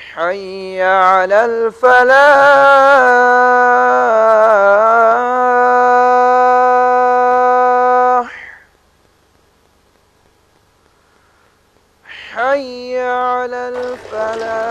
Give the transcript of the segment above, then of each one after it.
हय्य अलल फलाह हय्य अलल फलाह।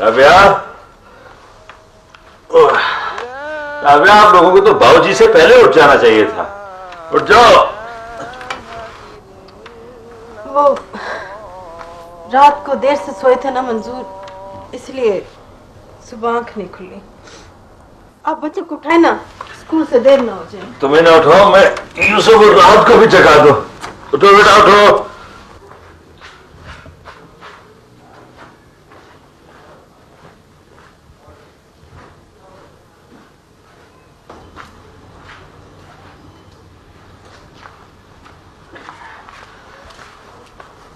राबिया, राबिया, आप लोगों को तो बाबूजी से पहले उठ जाना चाहिए था। उठ जाओ। वो रात को देर से सोए थे ना मंजूर, इसलिए सुबह आंख नहीं खुली। आप बच्चे को उठाए ना, स्कूल से देर ना हो जाए। तुम्हें ना उठाओ, मैं यूसुफ और राहत को भी जगा दो। उठो बेटा उठो।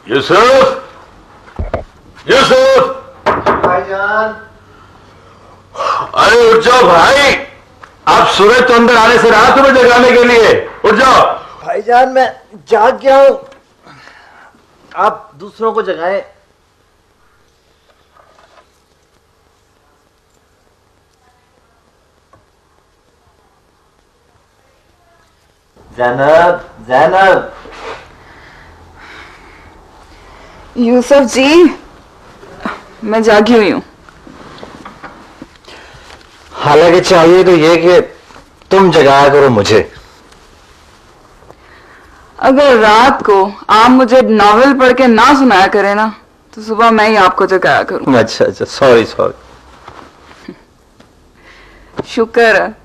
यूसुफ, यूसुफ भाईजान। अरे उठ जाओ भाई, आप सूरज तो अंदर आने से रहा तुम्हें जगाने के लिए। उठ जाओ भाईजान, मैं जाग गया हूं, आप दूसरों को जगाएं। ज़ैनब, ज़ैनब। यूसुफ जी, मैं जागी हुई हूँ। हालांकि चाहिए तो ये कि तुम जगाया करो मुझे। अगर रात को आप मुझे नॉवेल पढ़ के ना सुनाया करें ना, तो सुबह मैं ही आपको जगाया करूँ। अच्छा अच्छा, सॉरी सॉरी। शुक्र है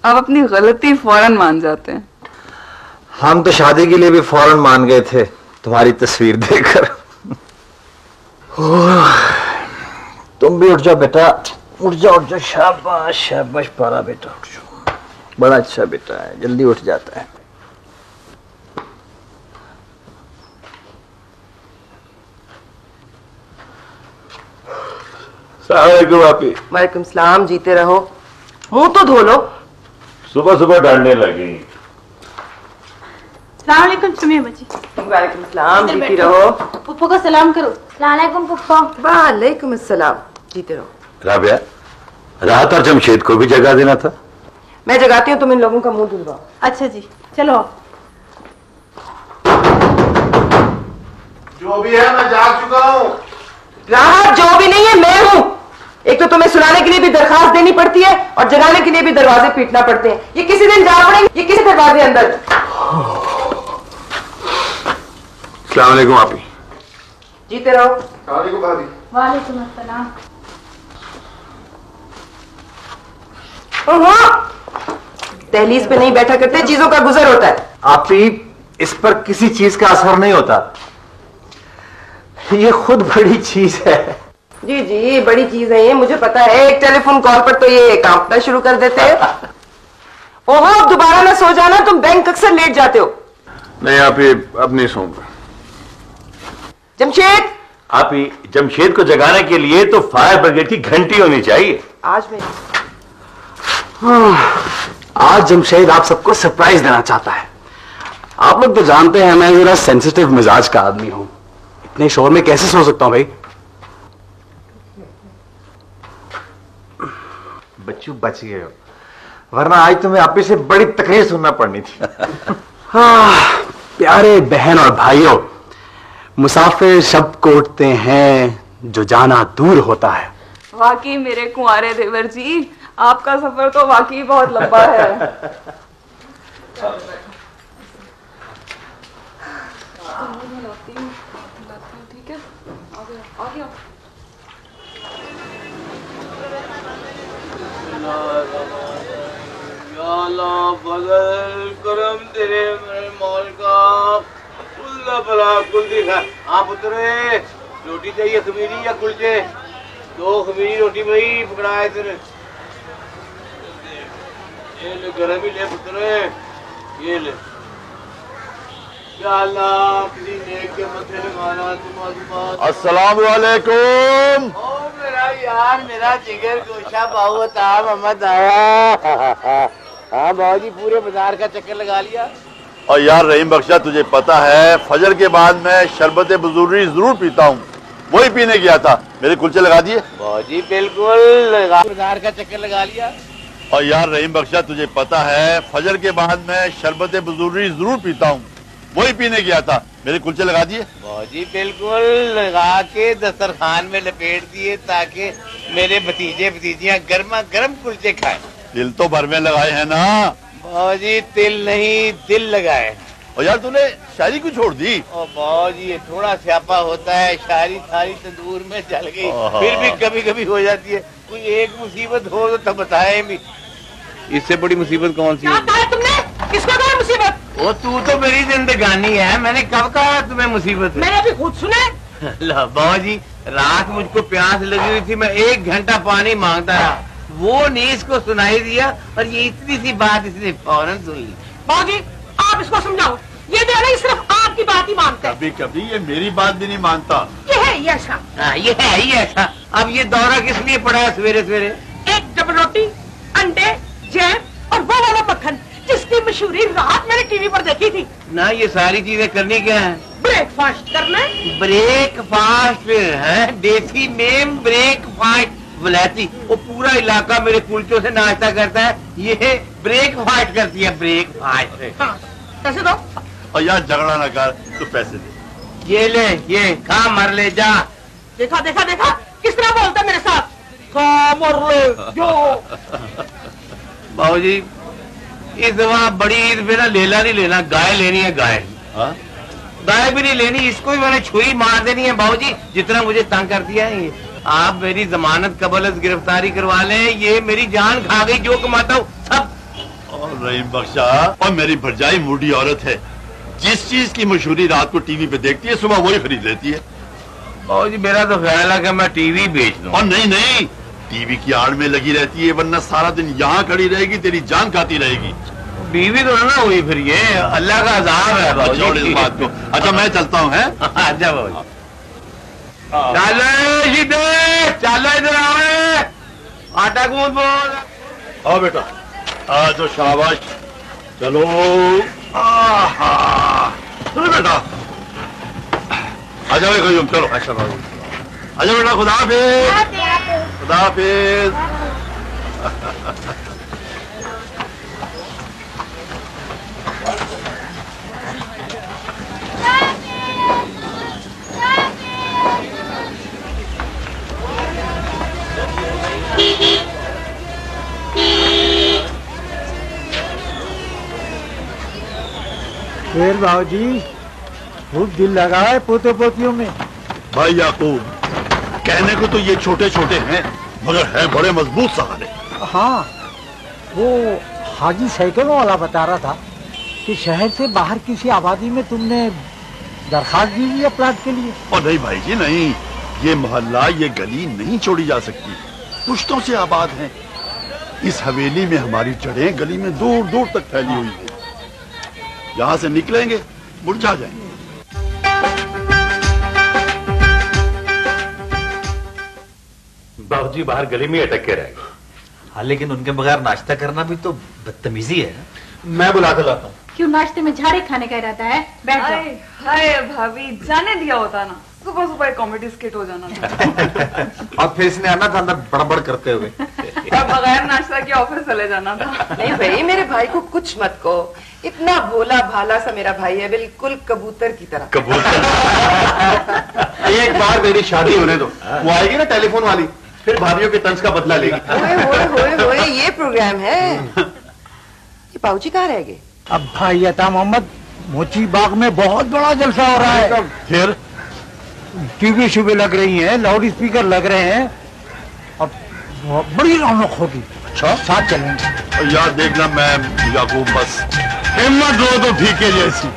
आप अपनी गलती फौरन मान जाते हैं। हम तो शादी के लिए भी फौरन मान गए थे तुम्हारी तस्वीर देखकर। तुम भी उठ जाओ बेटा, उठ जाओ उठ जाओ। शाबाश शाबाश पारा बेटा, उठ जाओ। बड़ा अच्छा बेटा है, जल्दी उठ जाता है। वापी। वालेकुम सलाम, जीते रहो। मुंह तो धो लो। सुबह सुबह डांटने लगी। सलाम सुमिया बच्ची। वालेकुम सलाम, जीती रहो। पुप्पो को सलाम करो। सलाम पुप्पो। वालेकुम सलाम, जीते रहो। राबिया, राहत और जमशेद को भी जगा देना था। मैं जगाती हूँ, तुम इन लोगों का मुंह धुलवाओ। अच्छा जी, चलो। जो भी है मैं जाग चुका हूँ। राहत जो भी नहीं है मैं हूँ। एक तो तुम्हें सुनाने के लिए भी दरखास्त देनी पड़ती है और जगाने के लिए भी दरवाजे पीटना पड़ते हैं। ये किसी दिन जा पड़ेंगे, ये किसी दरवाजे अंदर। अस्सलाम वालेकुम आपी। जीते रहो। वालेकुम भाभी। वालेकुम अस्सलाम। दहलीज पे नहीं बैठा करते, चीजों का गुजर होता है। आपी, इस पर किसी चीज का असर नहीं होता, ये खुद बड़ी चीज है। जी जी, बड़ी चीज है ये, मुझे पता है। एक टेलीफोन कॉल पर तो ये कांपना शुरू कर देते हैं। ओहो, दोबारा ना सो जाना, तुम बैंक अक्सर लेट जाते हो। नहीं आपी, अब नहीं सोऊंगा। जमशेद। आपी, जमशेद को जगाने के लिए तो फायर ब्रिगेड की घंटी होनी चाहिए। आज मैं आज जमशेद आप सबको सरप्राइज देना चाहता है। आप लोग तो जानते हैं मैं जरा सेंसिटिव मिजाज का आदमी हूं। इतने शोर में कैसे सो सकता हूं भाई। बच्चू बच गए हो, वरना आज तुम्हें आपी से बड़ी तकलीफ सुनना पड़नी थी। हाँ, प्यारे बहन और भाइयों, मुसाफिर शब्द कोटते हैं जो जाना दूर होता है। वाकई मेरे कुंवारे देवर जी, आपका सफर तो वाकई बहुत लंबा है। ठीक है, आ गया। करम तेरे मेरे मौल का भला कुल दिखा। आप उतरे, रोटी चाहिए खमीरी या कुलचे? 2 खमीरी रोटी भाई पकड़ाए तेरे। ये ले गरम ही ले पुत्र, ये ले। या अल्लाह किसी नेक के मथे लगाना तुम्हारी। अस्सलाम वालेकुम। ओ मेरा यार, मेरा जिगर गोशा बाबू था मोहम्मद आया। हाँ बाबूजी, पूरे बाजार का चक्कर लगा लिया। और यार रहीम बख्शा, तुझे पता है फजर के बाद मैं शरबत बुजुर्गी जरूर पीता हूँ, वही पीने गया था। मेरे कुलचे लगा दिए बाबूजी? बिल्कुल, बाजार का चक्कर लगा लिया। और यार रहीम बख्शा, तुझे पता है फजर के बाद मैं शरबत बुजुर्गी जरूर पीता हूँ, वही पीने गया था। मेरे कुलचे लगा दिए बाबूजी? बिल्कुल, लगा के दस्तरखान में लपेट दिए ताकि मेरे भतीजे भतीजियाँ गर्मा गर्म कुलचे खाएं। दिल तो भर में लगाए हैं ना बाबूजी? तिल नहीं, दिल लगाए। और यार तूने शायरी क्यों छोड़ दी? ओ बाबूजी, ये थोड़ा स्यापा होता है, शायरी सारी तंदूर में जल गई, फिर भी कभी कभी हो जाती है। कोई एक मुसीबत हो तो तब बताए भी। इससे बड़ी मुसीबत कौन सी है? तुमने किसको कहा मुसीबत? वो तू तो मेरी जिंदगानी है, मैंने कब कहा तुम्हें मुसीबत है? मैंने अभी खुद सुना। बाबूजी, रात मुझको प्यास लगी हुई थी, मैं 1 घंटा पानी मांगता रहा, वो ने इसको सुनाई दिया और ये इतनी सी बात इसने फौरन सुन ली। बाबूजी, आप इसको समझाओ, ये जो है ना सिर्फ आपकी बात ही मानता है। कभी कभी ये मेरी बात भी नहीं मानता। ये है ये ऐसा। हाँ, ये है ही ऐसा। अब ये दौरा किस लिए पड़ा है सवेरे सवेरे? एक डबल रोटी, अंडे, जैम और वो वाला मक्खन जिसकी मशहूरी रात मैंने टीवी पर देखी थी ना। ये सारी चीजें करनी क्या है? ब्रेकफास्ट करना है। ब्रेकफास्ट है, देसी नेम ब्रेकफास्ट। वलैती वो पूरा इलाका मेरे कुलचों से नाश्ता करता है, ये ब्रेकफास्ट करती है, ब्रेकफास्ट। हाँ, पैसे दो। और यार झगड़ा ना कर, तू पैसे दे। ये ले, ये खा मर ले जा। देखा देखा देखा किस तरह बोलता है मेरे साथ। खा मर ले जो। बाबूजी, इस दफा बड़ी ईद पे ना लेला नहीं लेना, गाय लेनी है, गाय। गाय भी नहीं लेनी, इसको भी मैंने छुई मार देनी है बाबूजी, जितना मुझे तंग कर दिया है ये। आप मेरी जमानत कबल गिरफ्तारी करवा लें, ये मेरी जान खा गई, जो कमाता हूँ सब। और रहीम बख्शा, और मेरी भरजाई मूडी औरत है, जिस चीज की मशहूरी रात को टीवी पे देखती है सुबह वही खरीद लेती है। बाबूजी, मेरा तो ख्याल है कि मैं टीवी बेच दूं। और नहीं नहीं, टीवी की आड़ में लगी रहती है, वरना सारा दिन यहाँ खड़ी रहेगी, तेरी जान खाती रहेगी। बीवी तो ना हुई फिर, ये अल्लाह का अज़ाब है बाबूजी। छोड़ इस बात को। अच्छा मैं चलता हूँ। है अच्छा बाबूजी, चलो चलो, इधर आओ, आटा गूंद बोल। आओ बेटा, आ तो शाबाश, चलो। चलो बेटा, आजा भाई, चलो। अच्छा बाबू, आजा बेटा, खुदा हाफिज। खुदा हाफिज। फिर बाबूजी खूब दिल लगा है पोते पोतियों में। भाई याकूब, कहने को तो ये छोटे छोटे हैं, मगर है बड़े मजबूत सहारे। हाँ, वो हाजी साइकिलों वाला बता रहा था कि शहर से बाहर किसी आबादी में तुमने दरखास्त दी हुई है प्लाट के लिए। और नहीं भाई जी नहीं, ये मोहल्ला, ये गली नहीं छोड़ी जा सकती, पुश्तों से आबाद है। इस हवेली में हमारी जड़ें गली में दूर दूर तक फैली हुई है, यहाँ से निकलेंगे मुरझा जाएंगे। बाबूजी बाहर गली में अटक के रह गए। हाँ, लेकिन उनके बगैर नाश्ता करना भी तो बदतमीजी है। मैं बुला कर लाता हूँ। क्यों, नाश्ते में झाड़े खाने का इरादा है? बैठ जाओ। हाय भाभी, जाने दिया होता ना, सुबह सुबह कॉमेडी स्किट हो जाना था। और फिर इसने आना था अंदर बड़बड़ करते हुए। और बगैर नाश्ता के ऑफिस चले जाना था। नहीं भाई, मेरे भाई को कुछ मत कहो, इतना भोला भाला सा मेरा भाई है, बिल्कुल कबूतर की तरह। कबूतर। एक बार मेरी शादी होने दो, वो आएगी ना टेलीफोन वाली, फिर भाभीियों के तंज का बदला लेगी। होए, ये प्रोग्राम है। ये बाबूजी कहाँ रह गए? अब भाई अता मोहम्मद, मोची बाग में बहुत बड़ा जलसा हो रहा है। फिर टीवी शुबे लग रही हैं, लाउड स्पीकर लग रहे हैं, अब बड़ी रौनक होगी। अच्छा, साथ चलेंगे। यार देखना, मैं याकूब बस हिम्मत लो तो फीके जैसी,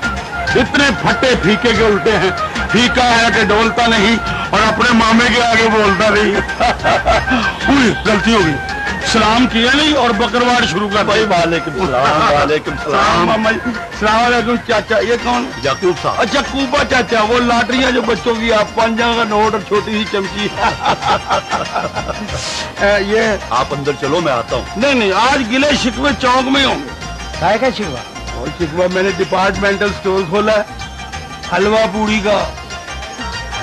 इतने फटे फीके के उल्टे हैं। फीका है कि डोलता नहीं और अपने मामे के आगे बोलता नहीं। गलती हो गई, सलाम किया नहीं और बकरवाड़ शुरू कर भाई। वालेकुम सलाम मामा जी। सलाम वालेकुम चाचा। ये कौन? याकूब साहब। अच्छा कूबा चाचा, वो लाटरियां जो बच्चों की, आप 5 का नोट और छोटी सी चमची। ये आप अंदर चलो, मैं आता हूँ। नहीं, आज गिले शिकवे चौक में होंगे। काय का शिकवा? और शिकवा, मैंने डिपार्टमेंटल स्टोर खोला है, हलवा पूड़ी का।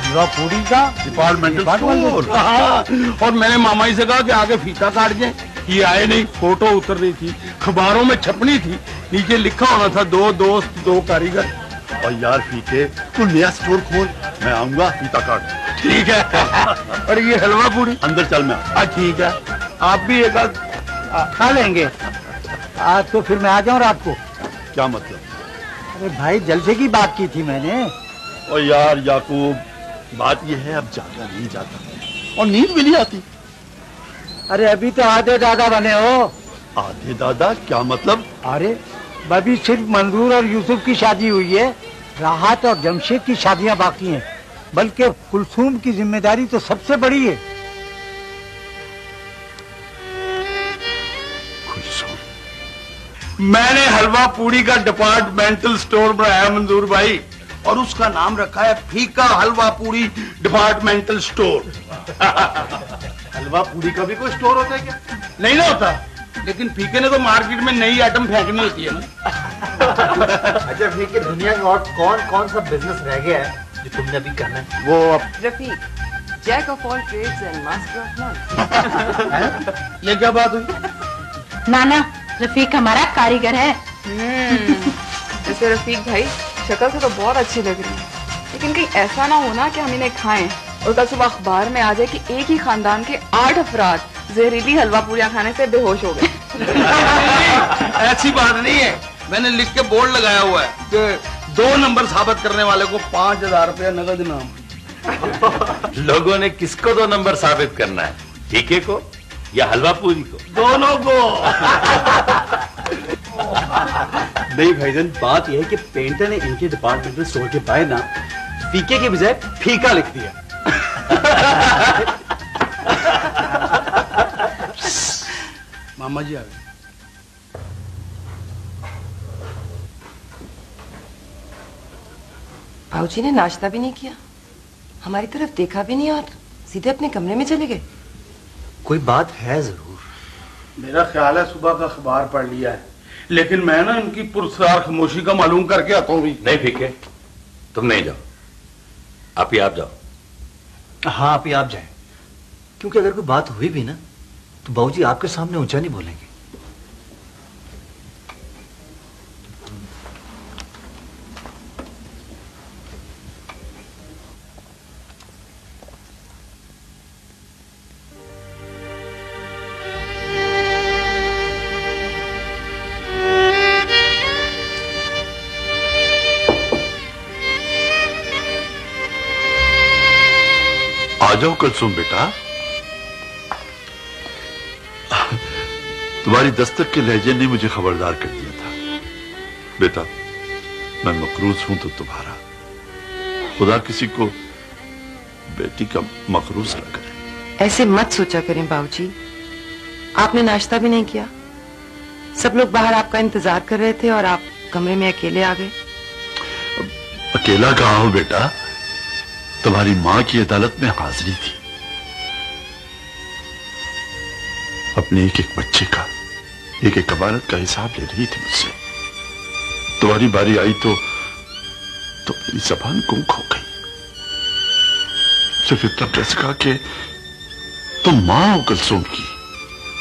हलवा पूड़ी का डिपार्टमेंटल स्टोर। हाँ, और मैंने मामा जी से कहा कि आगे फीता काट जाए। ये आए नहीं, फोटो उतर रही थी, अखबारों में छपनी थी, नीचे लिखा होना था 2 दोस्त 2 कारीगर। और यार फीके, तू नया स्टोर खोल, मैं आऊंगा फीता काट। ठीक है। और ये हलवा पूड़ी अंदर चल मैं। ठीक है, आप भी एक आध खा लेंगे। आज तो फिर मैं आ जाऊं रात को। क्या मतलब? अरे भाई जलसे की बात की थी मैंने। और यार याकूब, बात यह है अब जागा नहीं जाता और नींद भी नहीं आती। अरे अभी तो आधे दादा बने हो। आधे दादा क्या मतलब? अरे अभी सिर्फ मंजूर और यूसुफ की शादी हुई है, राहत और जमशेद की शादियां बाकी हैं, बल्कि कुलसूम की जिम्मेदारी तो सबसे बड़ी है। मैंने हलवा पूड़ी का डिपार्टमेंटल स्टोर बनाया मंजूर भाई, और उसका नाम रखा है फीका हलवा पूड़ी डिपार्टमेंटल स्टोर। हलवा पूड़ी का भी कोई स्टोर होता है क्या? नहीं ना होता, लेकिन फीके ने तो मार्केट में नई आइटम फेंकनी होती है ना। अच्छा फीके, दुनिया में और कौन कौन सा बिजनेस रह गया है जो तुमने अभी करना है? वो Rafiq, jack of all trades and master of none. ये क्या बात हुई? नाना, रफीक हमारा कारीगर है। वैसे रफीक भाई शक्ल से तो बहुत अच्छी लग रही है, लेकिन कहीं ऐसा ना हो ना कि हम इन्हें खाएं और कल सुबह अखबार में आ जाए कि एक ही खानदान के 8 अफराद जहरीली हलवा पूड़ियां खाने से बेहोश हो गए। ऐसी बात नहीं है, मैंने लिख के बोर्ड लगाया हुआ है कि 2 नंबर साबित करने वाले को 5000 रुपया नगद इनाम। लोगों ने किसको 2 नंबर साबित करना है, फीके को या हलवा पूरी को? दोनों को। नहीं भाईजान, बात यह है कि पेंटर ने इनके डिपार्टमेंटल स्टोर के बाहर ना फीके के बजाय फीका लिख दिया। मामा जी आ गए। भाऊजी ने नाश्ता भी नहीं किया, हमारी तरफ देखा भी नहीं और सीधे अपने कमरे में चले गए। कोई बात है जरूर। मेरा ख्याल है सुबह का अखबार पढ़ लिया है, लेकिन मैं ना इनकी पुरस्कार खामोशी का मालूम करके आता हूँ। नहीं फीके, तुम नहीं जाओ, आप ही आप जाओ। हाँ आप ही आप जाए, क्योंकि अगर कोई बात हुई भी ना तो बाबूजी आपके सामने ऊंचा नहीं बोलेंगे। आ जाओ कुलसूम बेटा। तुम्हारी दस्तक के लहजे ने मुझे खबरदार कर दिया था। बेटा मैं मकरूज हूं तो तुम्हारा, खुदा किसी को बेटी का मकरूज न करे। ऐसे मत सोचा करें बाबूजी, आपने नाश्ता भी नहीं किया, सब लोग बाहर आपका इंतजार कर रहे थे और आप कमरे में अकेले आ गए। अकेला कहाँ हो बेटा, तुम्हारी मां की अदालत में हाजिरी थी, अपने एक एक बच्चे का एक एक अमानत का हिसाब ले रही थी मुझसे। तुम्हारी बारी आई तो मेरी जबान गुम हो गई। सिर्फ इतना प्रेस कहा कि तुम मां हो कुलसूम की,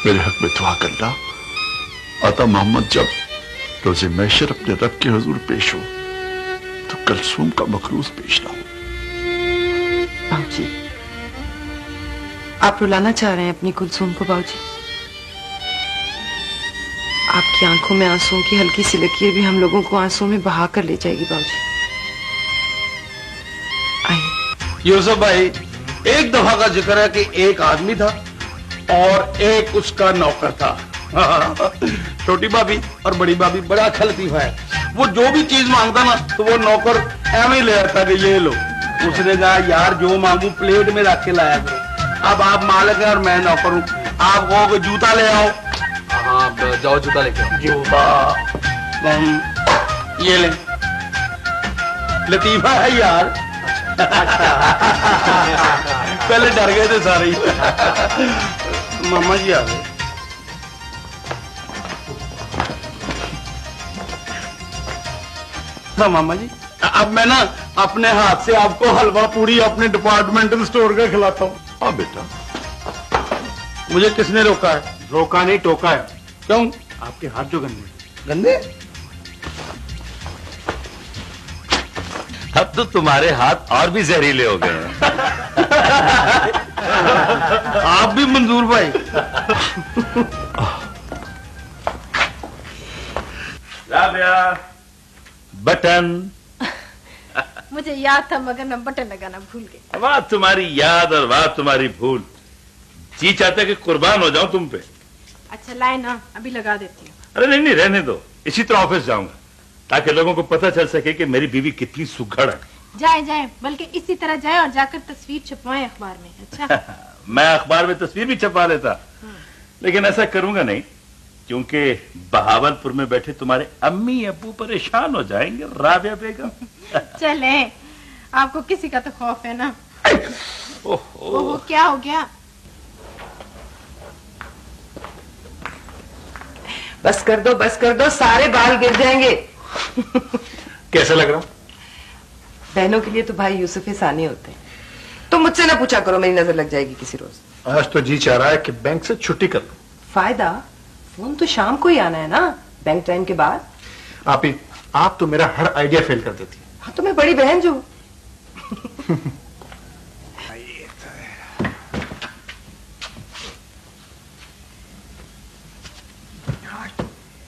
मेरे हक में दुआ करना। आता मोहम्मद जब रोजे महशर अपने रब के हुजूर पेश हो तो कुलसूम का मकरूज पेश ना हो। बाबूजी, आप रुलाना चाह रहे हैं अपनी कुलसूम को बाबूजी? आपकी आंखों में आंसुओं की हल्की सी लकीर भी हम लोगों को आंसुओं में बहा कर ले जाएगी बाबूजी। आइए। यूसुफ भाई, एक दफा का जिक्र है कि एक आदमी था और एक उसका नौकर था। छोटी भाभी और बड़ी भाभी बड़ा अच्छा लतीफा है, वो जो भी चीज मांगता ना तो वो नौकर ऐਵੇਂ ही ले आता कि ये लो। उसने कहा यार जो मांगू प्लेट में रख के लाया करो, अब आप मालिक हैं और मैं नौकर हूं, आप वो को जूता ले आओ। हाँ जाओ जूता लेके आओ। जूता ये ले, लतीफा है यार। पहले डर गए थे सारे ही। मामा जी आ गए। हाँ मामा जी, अब मैं ना अपने हाथ से आपको हलवा पूरी अपने डिपार्टमेंटल स्टोर का खिलाता हूँ। हाँ बेटा, मुझे किसने रोका है? रोका नहीं, टोका है। क्यों? आपके हाथ जो गंदे गंदे? अब तो तुम्हारे हाथ और भी जहरीले हो गए हैं। आप भी मंजूर भाई। राबिया, बटन। मुझे याद था मगर मैं बटन लगाना भूल गई। वाह तुम्हारी याद और वाह तुम्हारी भूल। जी चाहते कि कुर्बान हो जाऊं तुम पे। अच्छा लाए ना, अभी लगा देती हूँ। अरे नहीं नहीं, रहने दो, इसी तरह ऑफिस जाऊंगा ताकि लोगों को पता चल सके कि मेरी बीवी कितनी सुघड़ है। जाए जाए, बल्कि इसी तरह जाए और जाकर तस्वीर छपवाएं अखबार में। अच्छा मैं अखबार में तस्वीर भी छपा लेता, लेकिन ऐसा करूंगा नहीं क्योंकि बहावलपुर में बैठे तुम्हारे अम्मी अब्बू परेशान हो जाएंगे। राबिया बेगम। चले, आपको किसी का तो खौफ है ना। ओहो, क्या हो गया? बस कर दो, बस कर दो, सारे बाल गिर जाएंगे। कैसा लग रहा हूं? बहनों के लिए तो भाई यूसुफ सानी होते हैं। तुम मुझसे ना पूछा करो, मेरी नजर लग जाएगी किसी रोज। आज तो जी चाह रहा है कि बैंक से छुट्टी कर लो। फायदा? फोन तो शाम को ही आना है ना, बैंक टाइम के बाद। आप तो मेरा हर आइडिया फेल कर देती है। हाँ तो मैं बड़ी बहन जो हूं।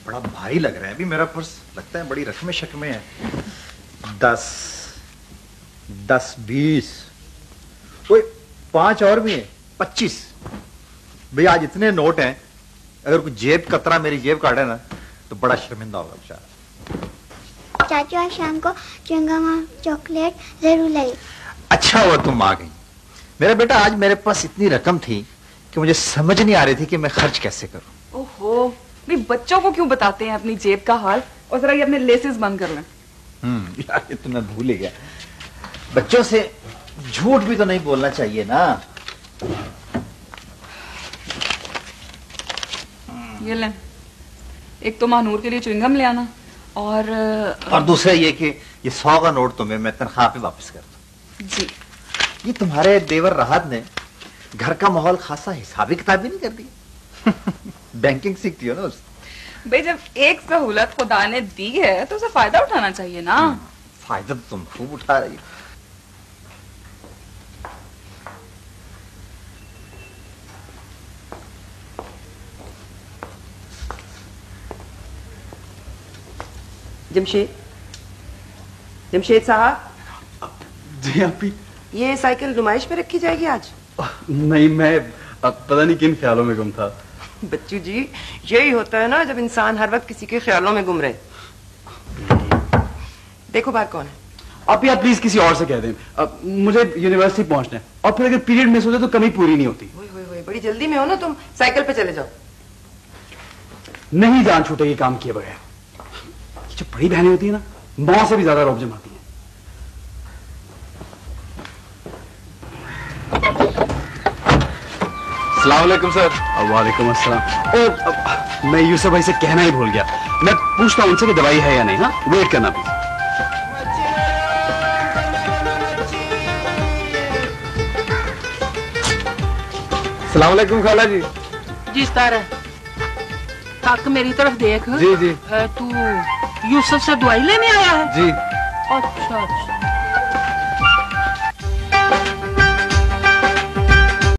बड़ा भारी लग रहा है अभी मेरा पर्स, लगता है बड़ी रकम शक्में है। 10, 10, 20, कोई 5 और भी है, 25। भैया आज इतने नोट हैं, अगर कोई जेब कतरा मेरी जेब काटे ना तो बड़ा शर्मिंदा होगा बेचारा। चाचू आज शाम को च्युइंगम और चॉकलेट जरूर लाई। अच्छा हुआ तुम आ गई। मेरा बेटा आज मेरे पास इतनी रकम थी कि मुझे समझ नहीं आ रही थी कि मैं खर्च कैसे करूं। ओहो, भाई बच्चों को क्यों बताते हैं अपनी जेब का हाल? और जरा ये अपने लेसेस बंद कर लें। यार ये तो मैं भूल ही गया। बच्चों से झूठ भी तो नहीं बोलना चाहिए ना। ये लें, एक तो महानूर के लिए च्युइंगम ले आना और दूसरा ये कि ये 100 का नोट तुम्हें मैं तनख्वाह पे वापस कर दूं। जी। ये तुम्हारे देवर राहत ने घर का माहौल खासा हिसाबी किताबी नहीं कर दिया। बैंकिंग सीखती हो ना उससे। भाई जब एक सहूलत खुदा ने दी है तो उसे फायदा उठाना चाहिए ना। फायदा तो तुम खूब उठा रही हो। जमशेद साहब। जी आपी। ये साइकिल नुमाइश पे रखी जाएगी आज? नहीं, मैं पता नहीं किन ख्यालों में गुम था। बच्चू जी, यही होता है ना जब इंसान हर वक्त किसी के ख्यालों में गुम रहे। देखो बाहर कौन है। आप प्लीज किसी और से कह दें, मुझे यूनिवर्सिटी पहुंचना है और फिर अगर पीरियड मिस हो जाए तो कमी पूरी नहीं होती। बड़ी जल्दी में हो ना तुम, साइकिल पे चले जाओ। नहीं जान छूटेगी काम किए बगैर। जो बड़ी बहनें होती है ना, मां से भी ज्यादा रौब जमाती हैं। अस्सलाम वालेकुम सर। वालेकुम अस्सलाम। और मैं यूसुफ भाई से कहना ही भूल गया, मैं पूछता हूं उनसे कि दवाई है या नहीं। हाँ, वेट करना प्लीज। अस्सलाम वालेकुम खाला जी। जी तारा, काक मेरी तरफ देख। जी जी। तू यूसुफ से दवाई लेने आया है? जी। अच्छा अच्छा।